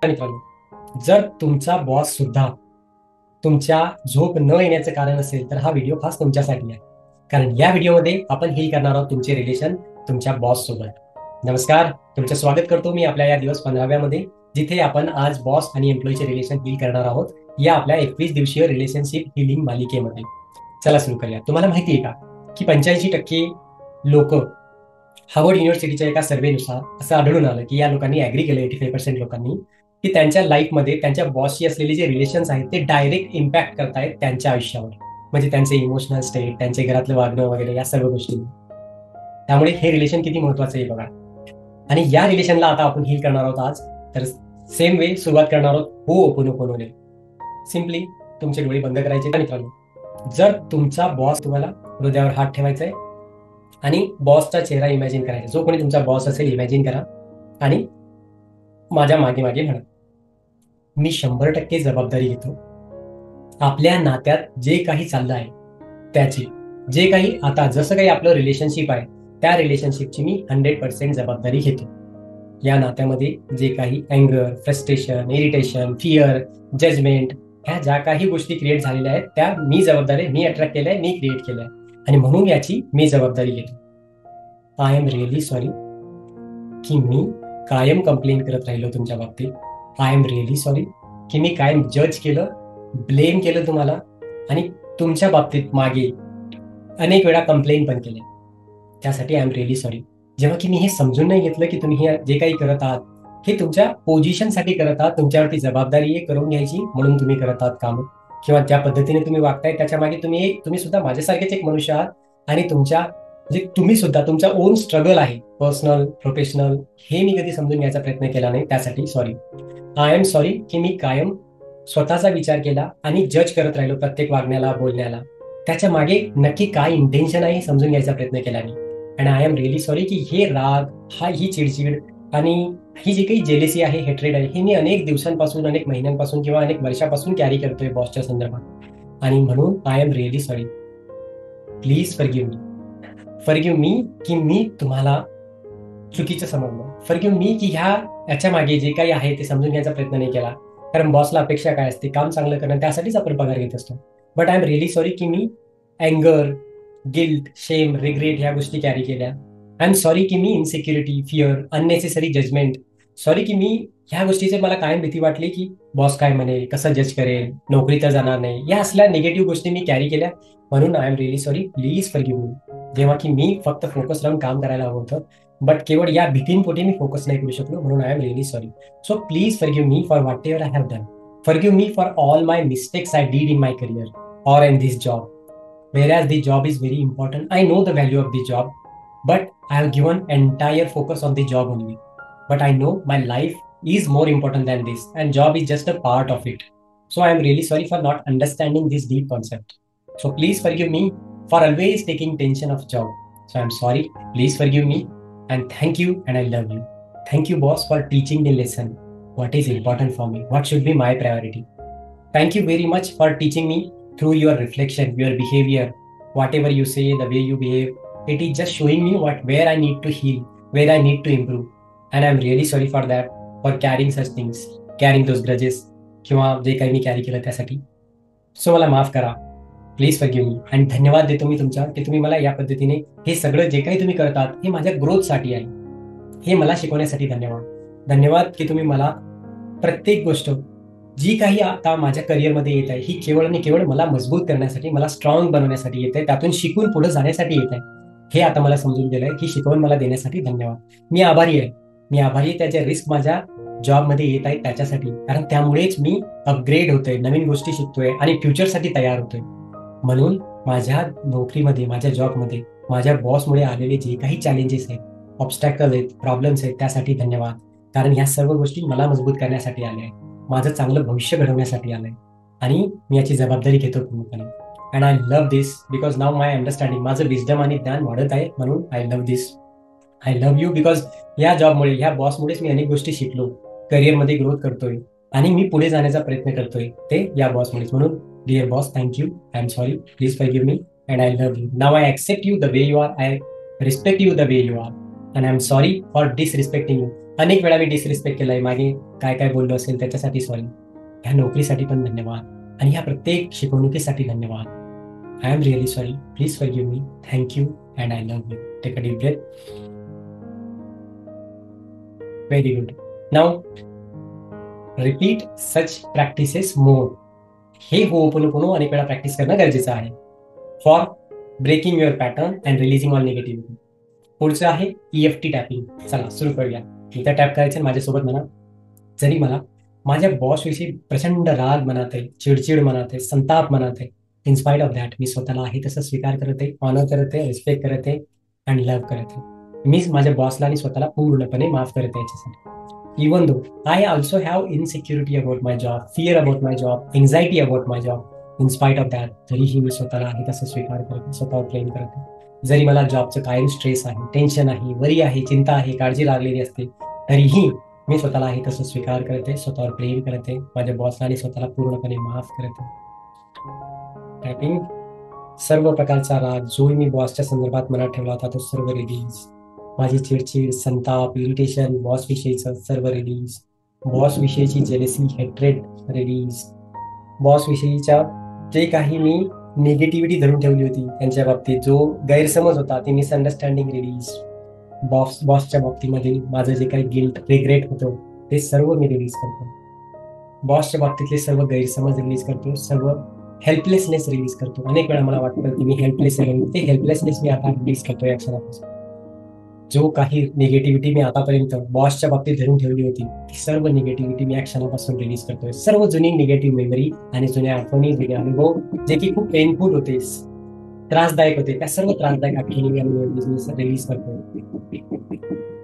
मित्रांनो, जर तुमचा बॉस सुद्धा तुमच्या झोप न येण्याचं कारण असेल तर हा व्हिडिओ खास तुमच्यासाठी आहे. कारण या व्हिडिओमध्ये आपण हील करणार आहोत तुमचे रिलेशन तुमच्या बॉस सोबत. नमस्कार, तुमचं स्वागत करतो मी आपल्या या दिवस 15व्या मध्ये, जिथे आपण आज बॉस आणि एम्प्लॉईचे रिलेशन हील करणार आहोत या आपल्या 21 दिवसीय रिलेशनशिप हिलिंग मालिकेमध्ये. चला सुरू करूया. तुम्हाला माहिती आहे का की 85% लोक, हार्वर्ड युनिव्हर्सिटीच्या एका सर्वेनुसार असं आढळून आलं की या लोकांनी ऍग्री केलं, 85% लोकांनी, की त्यांच्या लाईफमध्ये त्यांच्या बॉसशी असलेले जे रिलेशन्स आहेत ते डायरेक्ट इम्पॅक्ट करतायत त्यांच्या आयुष्यावर. म्हणजे त्यांचे इमोशनल स्टेट, त्यांचे घरातलं वागणं वगैरे या सर्व गोष्टी. त्यामुळे हे रिलेशन किती महत्वाचं आहे बघा. आणि या रिलेशनला आता आपण हील करणार आहोत आज. तर सेम वे सुरुवात करणार आहोत हो ओपोनोपोनोने. सिम्पली तुमचे डोळे बंद करायचे. मित्रांनो, जर तुमचा बॉस, तुम्हाला हृदयावर हात ठेवायचा आहे आणि बॉसचा चेहरा इमॅजिन करायचा. जो कोणी तुमचा बॉस असेल इमॅजिन करा आणि माझ्या मागे मागे म्हणा, मी 100% जबाबदारी घेतो आपल्या नात्यात जे काही चाललं आहे त्याची. जे काही आता जसं काही आपलं रिलेशनशिप आहे त्या रिलेशनशिपची मी 100% जबाबदारी घेतो. या नात्यामध्ये जे काही अँगर, फ्रस्ट्रेशन, इरिटेशन, फिअर, जजमेंट, ह्या ज्या काही गोष्टी क्रिएट झालेल्या आहेत त्या मी जबाबदारी, मी अट्रॅक्ट केल्या, मी क्रिएट केल्या आणि म्हणून याची मी जबाबदारी घेतो. आय एम रिअली सॉरी की मी कायम कंप्लेन करत राहिलो तुमच्या बाबतीत. आय एम रिअली सॉरी की मी कायम जज केलं, ब्लेम केलं तुम्हाला आणि तुमच्या बाबतीत मागे अनेक वेळा कंप्लेन पण केले. त्यासाठी आय एम रिअली सॉरी. जेव्हा की मी हे समजून नाही घेतलं की तुम्ही हे जे काही करत आहात हे तुमच्या पोझिशनसाठी करत आहात, तुमच्यावरती जबाबदारी आहे करून घ्यायची म्हणून तुम्ही करत आहात काम, किंवा ज्या पद्धतीने तुम्ही वागताय त्याच्या मागे तुम्ही सुद्धा माझ्यासारखेच एक मनुष्य आहात आणि तुमच्या म्हणजे तुम्ही सुद्धा तुमचा ओन स्ट्रगल आहे, पर्सनल, प्रोफेशनल. हे मी कधी समजून घ्यायचा प्रयत्न केला नाही, त्यासाठी सॉरी. आय एम सॉरी की मी कायम स्वतःचा विचार केला आणि जज करत राहिलो प्रत्येक वागण्याला, बोलण्याला. त्याच्या मागे नक्की काय इंटेन्शन आहे समजून घ्यायचा प्रयत्न केला मी. And I am really sorry की हे राग, ही चिडचिड आणि ही जी काही जेलेसी आहे, हेट्रेड आहे, हे मी अनेक दिवसांपासून, अनेक महिन्यांपासून किंवा अनेक वर्षापासून कॅरी करतोय बॉसच्या संदर्भात. आणि म्हणून I am really sorry. Please forgive me. Forgive me की मी तुम्हाला चुकीचं समजलं. फॉरगिव्ह मी की याच्या मागे जे काही आहे ते समजून घ्यायचा प्रयत्न नाही केला. कारण बॉसला अपेक्षा काय असते, काम चांगलं करणं, त्यासाठीच आपण पगार घेत असतो. But I am really sorry की मी अँगर, गिल्ट, शेम, रिग्रेट ह्या गोष्टी कॅरी केल्या. आय एम सॉरी की मी insecurity, fear, unnecessary judgment. Sorry की मी ह्या गोष्टीचे मला कायम भीती वाटली की बॉस काय म्हणेल, कसं जज करेल, नोकरी तर जाणार नाही, या असल्या निगेटिव्ह गोष्टी मी कॅरी केल्या. म्हणून I am really sorry. Please forgive मी. जेव्हा की मी फक्त फोकस राहून काम करायला हवं होतं, बट केवळ या भीतींपोटी मी फोकस नाही करू शकलो. म्हणून I am really sorry. So please forgive me for what ever I have done. Forgive me for all my mistakes I did in my career or in this job. Whereas the job is very important, I know the value of the job, but I have given entire focus on the job only. But I know my life is more important than this, and job is just a part of it. So I am really sorry for not understanding this deep concept. So please forgive me for always taking tension of job. So I am sorry. Please forgive me, and thank you, and I love you. Thank you, boss, for teaching the lesson. What is important for me? What should be my priority? Thank you very much for teaching me through your reflection, your behavior, whatever you say, the way you behave. It is just showing me where I need to heal, where I need to improve. And I'm really sorry for that, for carrying such things, carrying those grudges, किंवा जे काही मी carry केलं त्यासाठी. So मला माफ करा. Please forgive मी. आणि धन्यवाद देतो मी तुमचा की तुम्ही मला या पद्धतीने हे सगळं जे काही तुम्ही करतात हे माझ्या ग्रोथसाठी आहे, हे मला शिकवण्यासाठी. धन्यवाद. धन्यवाद की तुम्ही मला प्रत्येक गोष्ट जी काही आता माझ्या करिअरमध्ये येत आहे ही केवळ आणि केवळ मला मजबूत करण्यासाठी, मला स्ट्रॉंग बनवण्यासाठी येत आहे, त्यातून शिकून पुढे जाण्यासाठी येत आहे. हे आता मला समजून गेलंय. ही शिकवण मला देण्यासाठी धन्यवाद. मी आभारी आहे. मी आभारी आहे त्याचे रिस्क माझ्या जॉबमध्ये येत आहेत त्याच्यासाठी. कारण त्यामुळेच मी अपग्रेड होतोय, नवीन गोष्टी शिकतोय आणि फ्युचरसाठी तयार होतोय. म्हणून माझ्या नोकरीमध्ये, माझ्या जॉबमध्ये माझ्या बॉसमुळे आलेले जे काही चॅलेंजेस आहेत, ऑब्स्टॅकल आहेत, प्रॉब्लेम्स आहेत, त्यासाठी धन्यवाद. कारण ह्या सर्व गोष्टी मला मजबूत करण्यासाठी आल्या आहेत, माझं चांगलं भविष्य घडवण्यासाठी आलंय आणि मी याची जबाबदारी घेतो पूर्णपणे. And I love this because now my understanding, माझं विजडम आणि ज्ञान वाढत आहे. म्हणून I love this. I love you because या जॉबमुळे, ह्या बॉसमुळेच मी अनेक गोष्टी शिकलो, करिअरमध्ये ग्रोथ करतोय आणि मी पुढे जाण्याचा प्रयत्न करतोय ते या बॉसमुळेच. म्हणून dear boss, thank you. I am sorry. Please forgive me and I love you. Now I accept you the way you are. I respect you the way you are. And I'm sorry for disrespecting you. अनेक वेळा मी disrespect केलाय, मागे काय काय बोललो असेल त्याच्यासाठी sorry. ह्या नोकरीसाठी पण धन्यवाद आणि ह्या प्रत्येक शिकवणुकीसाठी धन्यवाद. I am really sorry. Please forgive me. Thank you and I love you. Take a deep breath. Very good. Now repeat such practices more. हे होपोनोपोनो अनेक वेळा प्रॅक्टिस करणं गरजेचं आहे for breaking your pattern and releasing all negativity. पुढचं आहे EFT tapping. चला सुरू करूया. इथं टॅप करायचं माझ्यासोबत म्हणा. जरी मला माझ्या बॉसविषयी प्रचंड राग मनात आहे, चिडचिड मनात आहे, संताप मनात आहे, इन्स्पाइट ऑफ दॅट मी स्वतःला आहे तसं स्वीकार करते, ऑनर करते, रिस्पेक्ट करते अँड लव्ह करते. मीच माझ्या बॉसला आणि स्वतःला पूर्णपणे माफ करते याच्यासाठी. Even though I also have insecurity about my job, fear about my job, anxiety about my job, in spite of that तरीही मी स्वतःला आहे तसं स्वीकार करते, स्वतःवर प्रेम करते. जरी मला जॉबचं कायम स्ट्रेस आहे, टेन्शन आहे, वरी आहे, चिंता आहे, काळजी लागलेली असते, तरीही मी स्वतःला आहे तसं स्वीकार करते, स्वतःवर प्रेम करते, माझ्या बॉसला आणि स्वतःला पूर्णपणे माफ करते. टायपिंग. सर्व प्रकारचा राग जो मी बॉसच्या संदर्भात मनात ठेवला होता तो सर्व रिलीज. माझी चिडचिड, संताप, इरिटेशन, बॉस विषयीचं सर्व रिलीज. बॉस विषयीची जेलेसी, हेट्रेड रिलीज. बॉस विषयीच्या जे काही मी निगेटिव्हिटी धरून ठेवली होती त्यांच्या बाबतीत, जो गैरसमज होता, ती मिसअंडरस्टँडिंग रिलीज. बॉसच्या बाबतीमध्ये माझं जे काही गिल्ट, रिग्रेट होतं ते सर्व मी रिलीज करतो. बॉसच्या बाबतीतले सर्व गैरसमज रिलीज करतो, सर्व हेल्पलेसनेस रिलीज करतो. अनेक वेळा मला वाटतं की मी हेल्पलेस आहे, ते हेल्पलेसनेस मी आता रिलीज करतो या क्षणापासून. जो काही निगेटिव्हिटी मी आतापर्यंत बॉसच्या बाबतीत धरून ठेवली होती ती सर्व निगेटिव्हिटी मी या क्षणापासून रिलीज करतोय. सर्व जुनी निगेटिव्ह मेमरी आणि जुन्या आठवणी, जुने अनुभव जे की खूप पेनफुल होते, त्रासदायक होते, त्या सर्व त्रासदायक आठवणी रिलीज करतोय.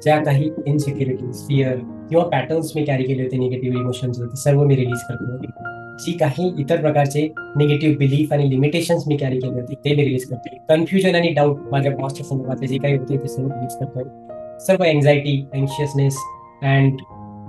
ज्या काही इनसिक्युरिटीज, फिअर किंवा पॅटर्न्स मी कॅरी केले होते निगेटिव्ह इमोशन्स, ते सर्व मी रिलीज करतोय. जी काही इतर प्रकारचे निगेटिव्ह बिलीफ आणि लिमिटेशन्स मी कॅरी केले होते ते मी रिलीज करतोय. कन्फ्युजन आणि डाऊट माझ्या बॉसच्या संदर्भातले जे काही होते ते सर्व रिलीज करतोय. सर्व एन्झायटी, अँशियसनेस अँड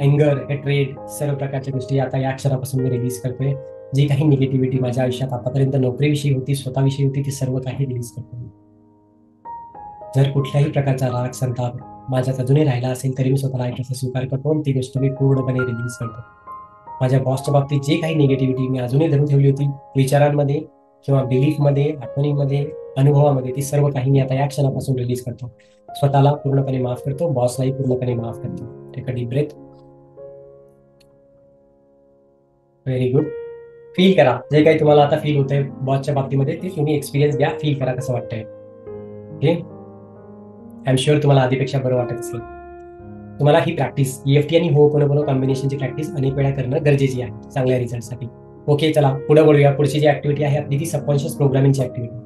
एंगर, हेट्रेड, सर्व प्रकारच्या गोष्टी आता या क्षणापासून मी रिलीज करतोय. जी काही निगेटिव्हिटी माझ्या आयुष्यात आतापर्यंत नोकरीविषयी होती, स्वतःविषयी होती, ती सर्व काही रिलीज करतोय. जर कुठल्याही प्रकारचा राग, संताप माझ्यात अजूनही राहिला असेल तरी मी स्वतःला ऐकायचा स्वीकार करतो आणि ती गोष्ट मी पूर्णपणे रिलीज करतो. माझ्या बॉसच्या बाबतीत जे काही निगेटिव्हिटी मी अजूनही धरून ठेवली होती विचारांमध्ये किंवा बिलीफमध्ये, आठवणीमध्ये, अनुभवामध्ये, ती सर्व काही मी आता या क्षणापासून रिलीज करतो. स्वतःला पूर्णपणे माफ करतो, बॉसलाही पूर्णपणे माफ करतो. Take a deep breath. Very good. Feel करा जे काही तुम्हाला आता फील होतंय बॉसच्या बाबतीमध्ये ते तुम्ही एक्सपिरियन्स घ्या, फील करा कसं वाटतंय. ओके. आय एम शुअर तुम्हाला आधीपेक्षा बरं वाटत असेल. तुम्हाला ही प्रॅक्टिस EFT आणि होपोनोपोनो कॉम्बिनेशनची प्रॅक्टिस अनेक वेळा करणं गरजेची आहे चांगल्या रिझल्टसाठी. ओके, चला पुढे बोलूया. पुढची जी ऍक्टिव्हिटी आहे आपली ती सबकॉन्शियस प्रोग्रामिंगची ऍक्टिव्हिटी.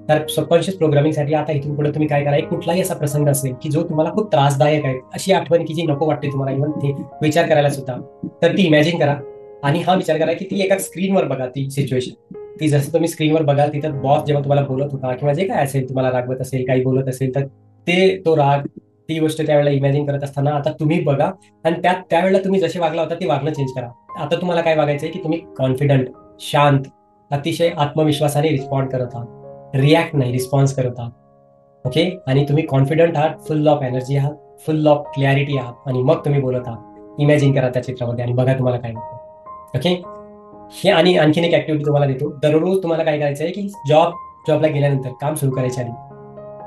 तर सबकॉन्शियस प्रोग्रामिंगसाठी आता इथून पुढे तुम्ही काय करा, कुठलाही असा प्रसंग असेल की जो तुम्हाला खूप त्रासदायक आहे, अशी आठवण की जी नको वाटते तुम्हाला इव्हन ते विचार करायला सुद्धा, तर ती इमॅजिन करा आणि हा विचार करा की ती एका स्क्रीनवर बघा. ती सिच्युएशन ती जसं तुम्ही स्क्रीनवर बघाल तिथं बॉस जेव्हा तुम्हाला बोलत होता किंवा जे काय असेल, तुम्हाला रागवत असेल, काही बोलत असेल, तर तो राग, ती गोष्ट त्यावेळेला इमॅजिन करत असताना आता तुम्ही बघा आणि त्यावेळेला तुम्ही जसे वागला होता ते वागणं चेंज करा. आता तुम्हाला काय वागायचंय की तुम्ही कॉन्फिडंट, शांत, अतिशय आत्मविश्वासाने रिस्पॉन्ड करत आहात, रिॲक्ट नाही, रिस्पॉन्स करत आहात. ओके. आणि तुम्ही कॉन्फिडंट आहात, फुल ऑफ एनर्जी आहात, फुल ऑफ क्लॅरिटी आहात आणि मग तुम्ही बोलत आहात. इमॅजिन करा त्या चित्रामध्ये आणि बघा तुम्हाला काय होतं. ओके. हे आणि आणखीन एक ऍक्टिव्हिटी तुम्हाला देतो. दररोज तुम्हाला काय करायचं आहे की जॉबला गेल्यानंतर, काम सुरू करायच्या आधी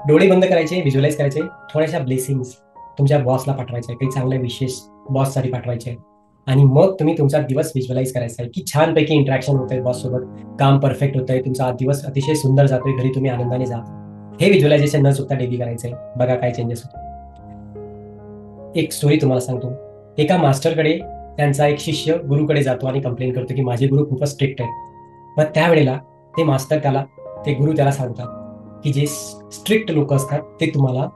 डोळे बंद करायचे, व्हिज्युअलाइज करायचे, थोड्याशा ब्लेसिंग्स तुमच्या बॉसला पाठवायचे, काही चांगल्या विशेष बॉससाठी पाठवायचे आणि मग तुम्ही तुमचा दिवस व्हिज्युअलाइज करायचा आहे की छानपैकी इंटरॅक्शन होत आहे बॉस सोबत, काम परफेक्ट होत आहे, तुमचा दिवस अतिशय सुंदर जातोय, घरी तुम्ही आनंदाने जात. हे व्हिज्युअलायझेशन न चुकता डेली करायचंय. बघा काय चेंजेस होतो. एक स्टोरी तुम्हाला सांगतो. एका मास्टरकडे त्यांचा एक शिष्य गुरुकडे जातो आणि कंप्लेन करतो की माझे गुरु खूपच स्ट्रिक्ट आहेत. मग त्यावेळेला ते गुरु त्याला सांगतात की जे स्ट्रिक्ट लोक असतात ते तुम्हाला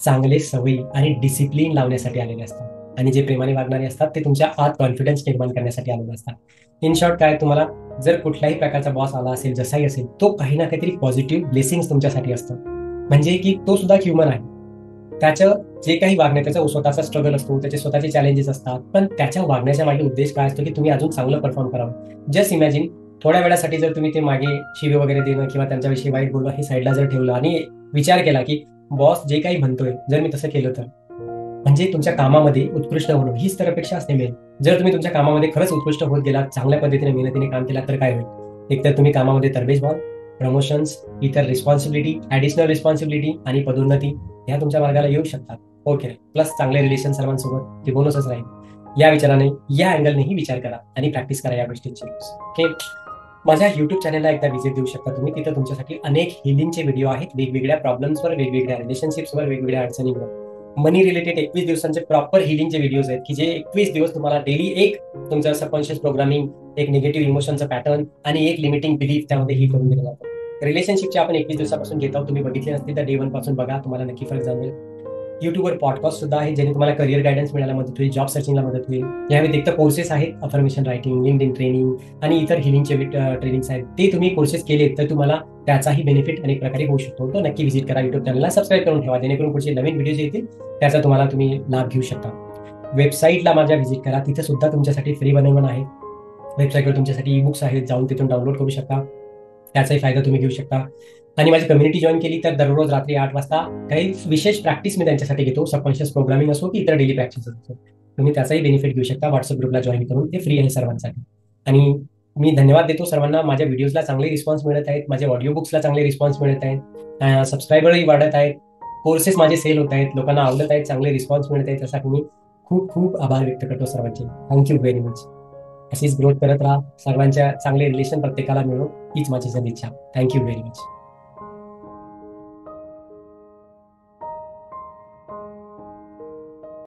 चांगले सवयी आणि डिसिप्लिन लावण्यासाठी आलेले असतात आणि जे प्रेमाने वागणारे असतात ते तुमच्या आत कॉन्फिडन्स निर्माण करण्यासाठी आलेले असतात. इन शॉर्ट काय, तुम्हाला जर कुठल्याही प्रकारचा बॉस आला असेल, जसाही असेल, तो काही ना काहीतरी पॉझिटिव्ह ब्लेसिंग्स तुमच्यासाठी असतं. म्हणजे की तो सुद्धा ह्युमन आहे. त्याचं जे काही वागणं, त्याचा स्वतःचा स्ट्रगल असतो, त्याचे स्वतःचे चॅलेंजेस असतात, पण त्याच्या वागण्याच्या मागे उद्देश काय असतो की तुम्ही अजून चांगलं परफॉर्म करावं. जस्ट इमॅजिन, थोड्या वेळासाठी जर तुम्ही ते मागे शिवे वगैरे देणं किंवा त्यांच्याविषयी वाईट बोलणं हे साईडला जर ठेवलं आणि विचार केला की बॉस जे काही म्हणतोय जर मी तसं केलं तर म्हणजे तुमच्या कामामध्ये उत्कृष्ट होणं हीच तर अपेक्षा असते मेन. जर तुम्ही तुमच्या कामामध्ये खरंच उत्कृष्ट होत गेलात, चांगल्या पद्धतीने मेहनतीने काम केलात, तर काय होईल? एकतर तुम्ही कामामध्ये तरबेज व्हाल, प्रमोशन्स, इतर रिस्पॉन्सिबिलिटी, ऍडिशनल रिस्पॉन्सिबिलिटी आणि पदोन्नती ह्या तुमच्या मार्गाला येऊ शकतात. ओके, प्लस चांगले रिलेशन सर्वांसोबत ते बोनसच राहील. या विचाराने, या अँगलनेही विचार करा आणि प्रॅक्टिस करा या गोष्टींची. ओके, माझ्या युट्यूब चॅनलला एकदा व्हिजिट देऊ शकता तुम्ही. तिथं तुमच्यासाठी अनेक हिलिंगचे व्हिडिओ आहेत, वेगवेगळ्या प्रॉब्लेम्सवर, वेगवेगळ्या रिलेशनशिप्सवर, वेगवेगळ्या अडचणींवर. मनी रिलेटेड 21 दिवसांचे प्रॉपर हिलिंगचे व्हिडिओज आहेत, की जे 21 दिवस तुम्हाला डेली एक तुमचं सबकॉन्शियस प्रोग्रामिंग, एक निगेटिव्ह इमोशनचं पॅटर्न आणि एक लिमिटिंग बिलीफ त्यामध्ये ही करून दिलं जातं. रिलेशनशिपचे आपण 21 दिवसापासून घेत आहोत. तुम्ही बघितले नसतील तर डे 1 पासून बघा, तुम्हाला नक्की फरक जाणवेल. युट्यूबवर पॉडकास्ट सुद्धा आहे, ज्याने तुम्हाला करिअर गायडन्स मिळायला मदत होईल, जॉब सर्चिंगला मदत होईल. या व्यतिरिक्त कोर्सेस आहेत, अफर्मेशन रायटिंग, लिंक्डइन ट्रेनिंग आणि इतर हिलिंगचे ट्रेनिंग्स आहेत. ते तुम्ही कोर्सेस केलेत तर तुम्हाला त्याचाही बेनिफिट अनेक प्रकारे होऊ शकतो. तर नक्की व्हिजिट करा. युट्यूब चॅनलला सबस्क्राईब करून ठेवा, जेणेकरून पुढचे नवीन व्हिडिओज येतील त्याचा तुम्हाला तुम्ही लाभ घेऊ शकता. वेबसाईटला माझ्या व्हिजिट करा, तिथे सुद्धा तुमच्यासाठी फ्री बनवून आहे. वेबसाईटवर तुमच्यासाठी ई बुक्स आहेत, जाऊन तिथून डाउनलोड करू शकता. त्याचाही फायदा तुम्ही घेऊ शकता. आणि माझी कम्युनिटी जॉईन केली तर दररोज रात्री 8 वाजता काही विशेष प्रॅक्टिस मी त्यांच्यासाठी घेतो. सबकॉन्शियस प्रोग्रामिंग असो की इतर डेली प्रॅक्टिस असो, तुम्ही त्याचाही बेनिफिट घेऊ शकता. व्हॉट्सअप ग्रुपला जॉईन करून, ते फ्री आहे सर्वांसाठी. आणि मी धन्यवाद देतो सर्वांना. माझ्या व्हिडिओजला चांगले रिस्पॉन्स मिळत आहेत, माझ्या ऑडिओ बुक्सला चांगले रिस्पॉन्स मिळत आहेत, सबस्क्रायबरही वाढत आहेत, कोर्सेस माझे सेल होत आहेत, लोकांना आवडत आहेत, चांगले रिस्पॉन्स मिळत आहेत. त्यासाठी मी खूप खूप आभार व्यक्त करतो सर्वांचे. Thank you very much. अशीच ग्रोथ करत राहा. सर्वांच्या चांगले रिलेशन प्रत्येकाला मिळो हीच माझी सदिच्छा. Thank you very much.